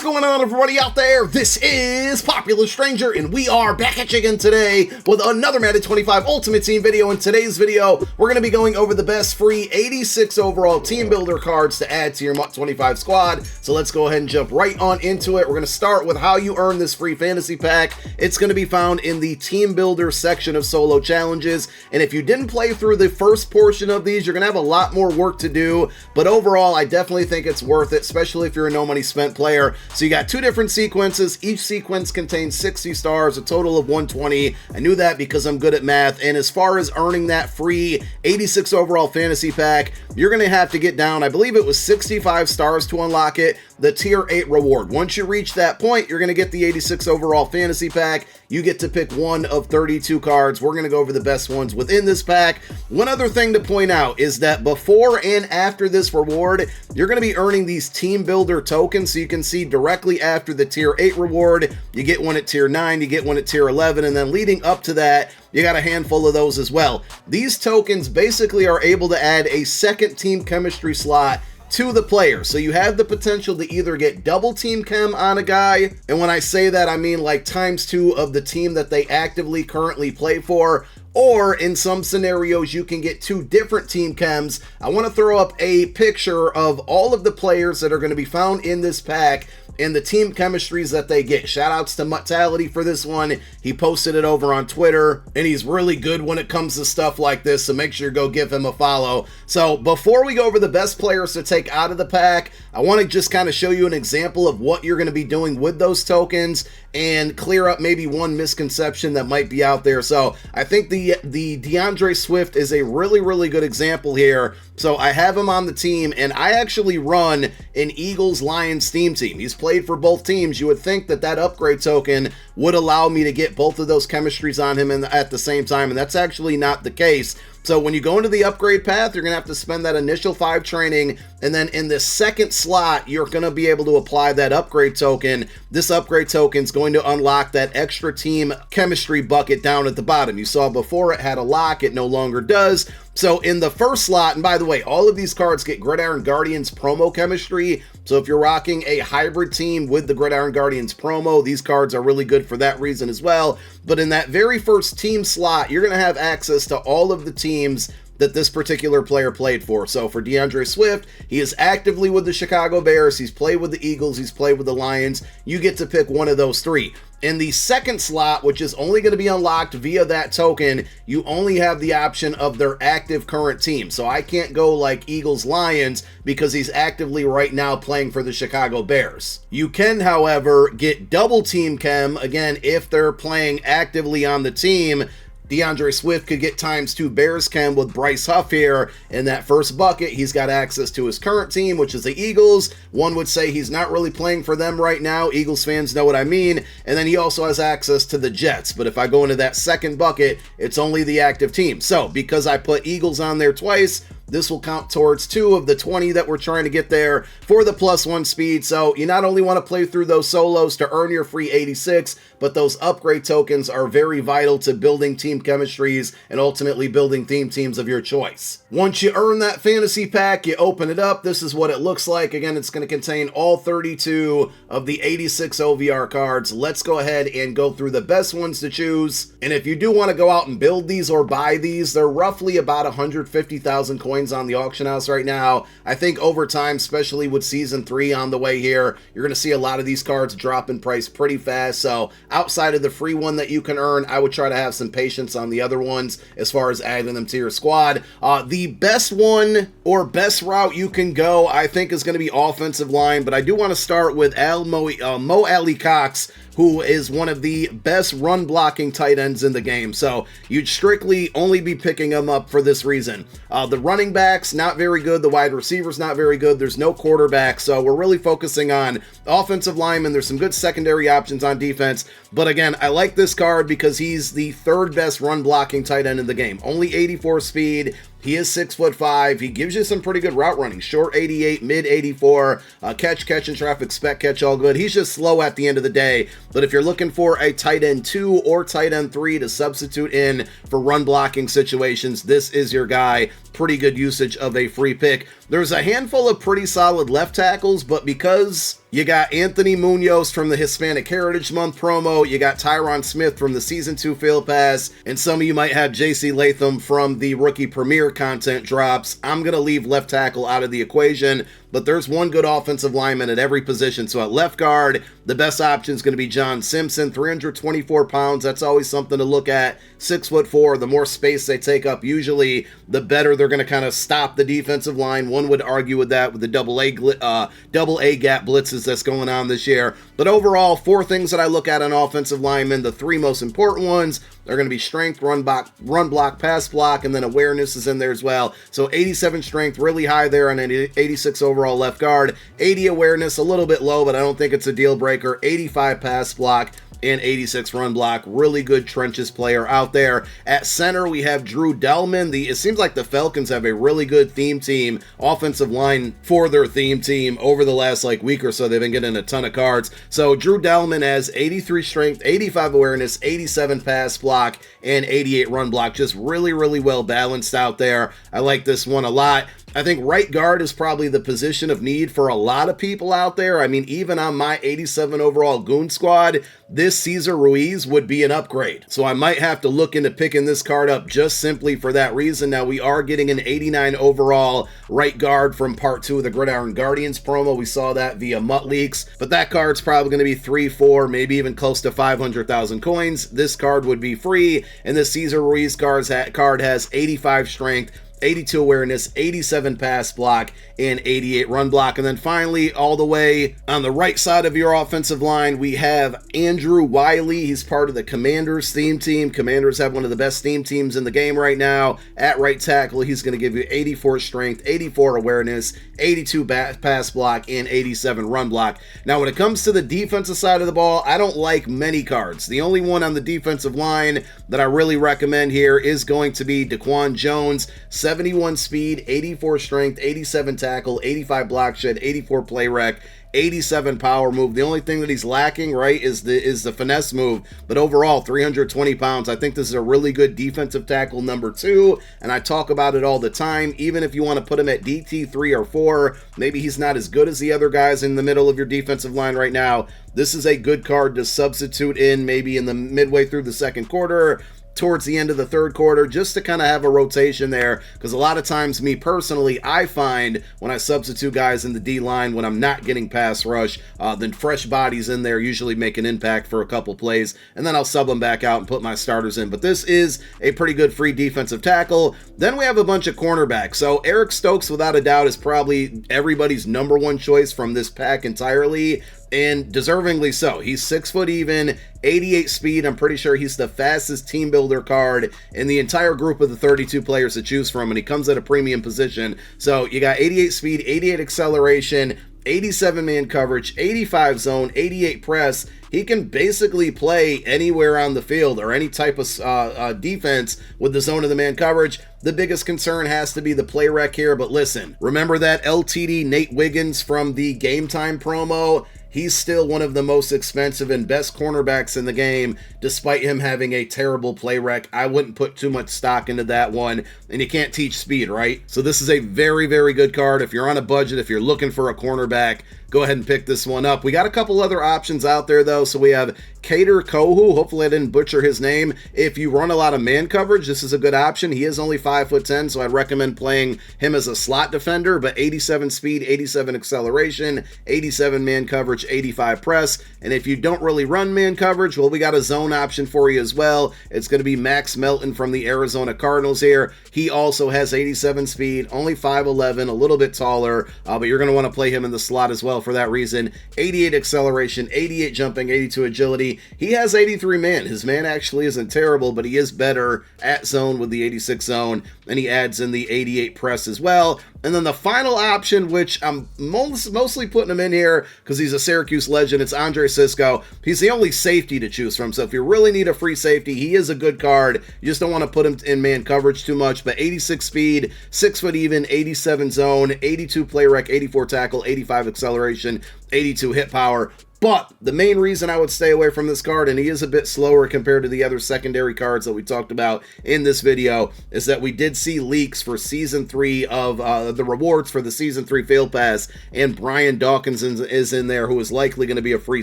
going on, everybody out there? This is Popular Stranger, and we are back at you again today with another Madden 25 Ultimate Team video. In today's video, we're going to be going over the best free 86 overall team builder cards to add to your MUT 25 squad. So let's go ahead and jump right on into it. We're going to start with how you earn this free fantasy pack. It's going to be found in the team builder section of solo challenges. And if you didn't play through the first portion of these, you're going to have a lot more work to do. But overall, I definitely think it's worth it, especially if you're a no money spent player. So you got two different sequences. Each sequence contains 60 stars, a total of 120. I knew that because I'm good at math. And as far as earning that free 86 overall fantasy pack, you're going to have to get down, I believe it was 65 stars to unlock it, the tier 8 reward. Once you reach that point, you're going to get the 86 overall fantasy pack. You get to pick one of 32 cards. We're going to go over the best ones within this pack. One other thing to point out is that before and after this reward, you're going to be earning these team builder tokens. So you can see directly after the tier 8 reward, you get one at tier 9, you get one at tier 11, and then leading up to that, you got a handful of those as well. These tokens basically are able to add a second team chemistry slot to the player. So you have the potential to either get double team chem on a guy, and when I say that, I mean like ×2 of the team that they actively currently play for, or in some scenarios, you can get two different team chems. I want to throw up a picture of all of the players that are going to be found in this pack and the team chemistries that they get. Shout outs to Mutality for this one. He posted it over on Twitter, and he's really good when it comes to stuff like this, so make sure you go give him a follow. So before we go over the best players to take out of the pack, I want to just kind of show you an example of what you're going to be doing with those tokens and clear up maybe one misconception that might be out there. So I think the DeAndre Swift is a really good example here. So I have him on the team, and I actually run an Eagles-Lions theme team. He's played for both teams. You would think that that upgrade token would allow me to get both of those chemistries on him at the same time, and that's actually not the case. So when you go into the upgrade path, you're going to have to spend that initial 5 training, and then in the second slot, you're going to be able to apply that upgrade token. This upgrade token is going to unlock that extra team chemistry bucket down at the bottom. You saw before it had a lock, it no longer does. So in the first slot, and by the way, all of these cards get Gridiron Guardians promo chemistry. So if you're rocking a hybrid team with the Gridiron Guardians promo, these cards are really good for that reason as well. But in that very first team slot, you're going to have access to all of the teams that this particular player played for. So for DeAndre Swift, he is actively with the Chicago Bears, he's played with the Eagles, he's played with the Lions. You get to pick one of those 3. In the second slot, which is only going to be unlocked via that token, you only have the option of their active current team. So I can't go like Eagles-Lions because he's actively right now playing for the Chicago Bears. You can, however, get double team chem, again, if they're playing actively on the team. DeAndre Swift could get ×2 Bears chem with Bryce Huff here. In that first bucket, he's got access to his current team, which is the Eagles. One would say he's not really playing for them right now. Eagles fans know what I mean. And then he also has access to the Jets. But if I go into that second bucket, it's only the active team. So because I put Eagles on there twice, this will count towards 2 of the 20 that we're trying to get there for the +1 speed. So you not only want to play through those solos to earn your free 86, but those upgrade tokens are very vital to building team chemistries and ultimately building theme teams of your choice. Once you earn that fantasy pack, you open it up. This is what it looks like. Again, it's going to contain all 32 of the 86 OVR cards. Let's go ahead and go through the best ones to choose. And if you do want to go out and build these or buy these, they're roughly about 150,000 coins on the auction house right now. I think over time, especially with season 3 on the way here, you're going to see a lot of these cards drop in price pretty fast. So outside of the free one that you can earn, I would try to have some patience on the other ones as far as adding them to your squad. The best one or best route you can go, I think, is going to be offensive line, but I do want to start with Mo Ali Cox, who is one of the best run blocking tight ends in the game. So you'd strictly only be picking him up for this reason. The running backs, not very good. The wide receivers, not very good. There's no quarterback. So we're really focusing on offensive linemen. There's some good secondary options on defense. But again, I like this card because he's the 3rd best run blocking tight end in the game. Only 84 speed. He is 6'5". He gives you some pretty good route running. Short 88, mid 84, catch in traffic, spec catch, all good. He's just slow at the end of the day. But if you're looking for a tight end 2 or tight end 3 to substitute in for run blocking situations, this is your guy. Pretty good usage of a free pick. There's a handful of pretty solid left tackles, but because You got Anthony Munoz from the Hispanic Heritage Month promo, you got Tyron Smith from the Season 2 Field Pass, and some of you might have JC Latham from the Rookie Premier content drops. I'm going to leave left tackle out of the equation, but there's one good offensive lineman at every position. So at left guard, the best option is going to be John Simpson, 324 pounds. That's always something to look at. 6'4", the more space they take up, usually the better they're going to kind of stop the defensive line. One would argue with that with the double A gap blitzes that's going on this year. But overall, 4 things that I look at on offensive linemen. The 3 most important ones are going to be strength, run block, pass block, and then awareness is in there as well. So 87 strength, really high there on an 86 overall left guard. 80 awareness, a little bit low, but I don't think it's a deal breaker. 85 pass block, and 86 run block. Really good trenches player out there. At center, we have Drew Delman. It seems like the Falcons have a really good theme team, offensive line for their theme team over the last week or so. They've been getting a ton of cards. So Drew Delman has 83 strength, 85 awareness, 87 pass block, and 88 run block. Just really, really well balanced out there. I like this one a lot. I think right guard is probably the position of need for a lot of people out there. I mean, even on my 87 overall Goon Squad, this Cesar Ruiz would be an upgrade. So I might have to look into picking this card up just simply for that reason. Now, we are getting an 89 overall right guard from part 2 of the Gridiron Guardians promo. We saw that via MUT leaks, but that card's probably going to be 3, 4, maybe even close to 500,000 coins. This card would be free, and the Cesar Ruiz card has 85 strength, 82 awareness, 87 pass block, and 88 run block. And then finally, all the way on the right side of your offensive line, we have Andrew Wiley. He's part of the Commanders theme team. Commanders have one of the best theme teams in the game right now. At right tackle, he's going to give you 84 strength, 84 awareness, 82 pass block, and 87 run block. Now, when it comes to the defensive side of the ball, I don't like many cards. The only one on the defensive line that I really recommend here is going to be Daquan Jones. 71 speed, 84 strength, 87 tackle, 85 block shed, 84 play rec, 87 power move. The only thing that he's lacking, right, is the finesse move. But overall, 320 pounds. I think this is a really good defensive tackle number 2, and I talk about it all the time. Even if you want to put him at DT 3 or 4, maybe he's not as good as the other guys in the middle of your defensive line right now. This is a good card to substitute in maybe in the midway through the second quarter, towards the end of the third quarter, just to kind of have a rotation there, because a lot of times, me personally, I find when I substitute guys in the D-line, when I'm not getting pass rush, then fresh bodies in there usually make an impact for a couple plays, and then I'll sub them back out and put my starters in. But this is a pretty good free defensive tackle. Then we have a bunch of cornerbacks. So Eric Stokes, without a doubt, is probably everybody's number 1 choice from this pack entirely, and deservingly so. He's 6 foot even, 88 speed. I'm pretty sure he's the fastest team builder card in the entire group of the 32 players to choose from, and he comes at a premium position. So you got 88 speed, 88 acceleration, 87 man coverage, 85 zone, 88 press. He can basically play anywhere on the field or any type of defense with the zone of the man coverage. The biggest concern has to be the play rec here, but listen, remember that LTD Nate Wiggins from the Game Time promo? He's still one of the most expensive and best cornerbacks in the game, despite him having a terrible play rec. I wouldn't put too much stock into that one, and you can't teach speed, right? So this is a very, very good card. If you're on a budget, if you're looking for a cornerback, go ahead and pick this one up. We got a couple other options out there, though. So we have Kader Kohu. Hopefully I didn't butcher his name. If you run a lot of man coverage, this is a good option. He is only 5'10", so I'd recommend playing him as a slot defender, but 87 speed, 87 acceleration, 87 man coverage, 85 press. And if you don't really run man coverage, well, we got a zone option for you as well. It's going to be Max Melton from the Arizona Cardinals here. He also has 87 speed, only 5'11", a little bit taller, but you're going to want to play him in the slot as well for that reason. 88 acceleration, 88 jumping, 82 agility. He has 83 man. His man actually isn't terrible, but he is better at zone with the 86 zone, and he adds in the 88 press as well. And then the final option, which I'm mostly putting him in here because he's a Syracuse legend, it's Andre Sisco. He's the only safety to choose from, so if you really need a free safety, he is a good card. You just don't want to put him in man coverage too much, but 86 speed, 6 foot even, 87 zone, 82 play rec, 84 tackle, 85 acceleration, 82 hit power. But the main reason I would stay away from this card, and he is a bit slower compared to the other secondary cards that we talked about in this video, is that we did see leaks for Season 3 of the rewards for the Season 3 Field Pass, and Brian Dawkins is in there, who is likely going to be a free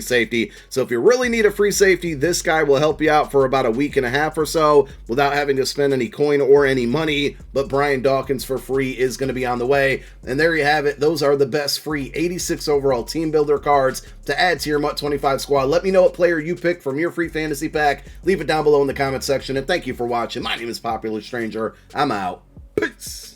safety. So if you really need a free safety, this guy will help you out for about a week and a half or so without having to spend any coin or any money, but Brian Dawkins for free is going to be on the way. And there you have it. Those are the best free 86 overall team builder cards to add to your MUT 25 squad. Let me know what player you picked from your free fantasy pack. Leave it down below in the comment section, and thank you for watching. My name is Popular Stranger. I'm out. Peace.